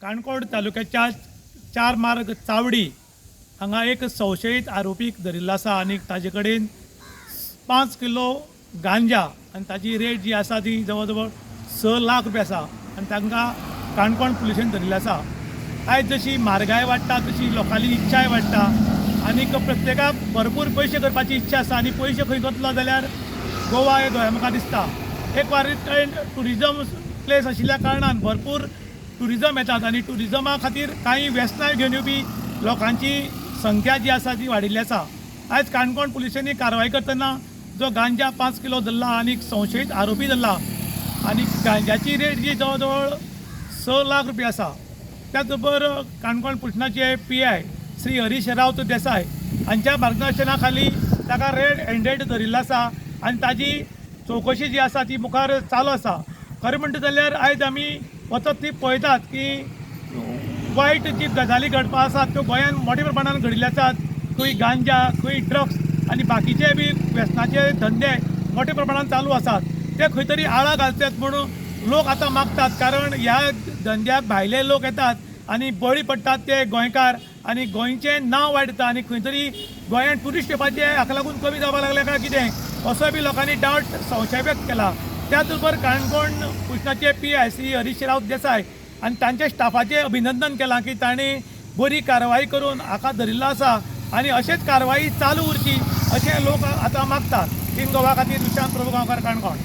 काणकोण तालुक्याच्या 4 मार्ग चावडी हांगा एक संशयीत आरोपीक धरिल्लो आसा आनी ताजे कडेन 5 किलो गांजा आनी ताजी रेट जी आसा ती जवळ जवळ 6 लाख रुपया आसा आनी तांकां काणकोण पुलिशेन धरिल्लो आसा। आयज जशी म्हारगाय वाडटा तशी लोकांची इच्छाय वाडटा आनीक प्रत्येकाक भरपूर पयशे करपाची इच्छा आसा आनी पयशे खंय करतलो जाल्यार गोवा हे गोंय म्हाका दिसता। एक वार टुरिजम प्लेस आशिल्ल्या कारणान भरपूर टुरिजम येतात आनी टुरिजमा खातीर काही व्यसनाय घेवन येवपी लोकांची संख्या जी आसा ती वाडिल्ली आसा। आयज काणकोण पुलिसांनी कारवाय करतना जो गांजा 5 किलो धरला आनी संशयीत आरोपी धरला आनी गांजाची रेट जी जवळ जवळ 6 लाख रुपया आसा। त्याच बरोबर काणकोण पुलिसाचे PI श्री हरीश रावत देसाय हांच्या मार्गदर्शना खाली ताका रेड हँडेड धरिल्लो आसा आनी ताजी चौकशी जी आसा ती मुखार चालू आसा। खरें म्हणटा जाल्यार आयज आमी वचत ती पळयतात की वायट जी गजाली घडपा आसात त्यो गोंयांत मोठ्या प्रमाणात घडिल्ले आसात। खंय गांजा खंय ड्रग्स आनी बाकीचे बी व्यसनाचे धंदे मोठ्या प्रमाणात चालू आसात ते खंय तरी आळा घालतात म्हणून लोक आतां मागतात। कारण ह्या धंद्याक भायले लोक येतात आनी बळी पडटात ते गोंयकार आनी गोंयचें नांव वाडटा आनी खंय तरी गोंयांत ट्युरिस्ट येवपाचें हाका लागून कमी जावपाक लागलें काय कितें असो बी लोकांनी डावट संशय व्यक्त केला। त्याच बरोबर काणकोण पुलिसाचे PI श्री हरीश रावत देसाय आनी तांच्या स्टाफाचें अभिनंदन केलां की तांणी बरी कारवाई करून हाका धरिल्लो आसा आनी अशेंच कारवाई चालू उरची अशें लोक आतां मागतात। इन गोवा खातीर विशांत प्रभू गांवकार, काणकोण।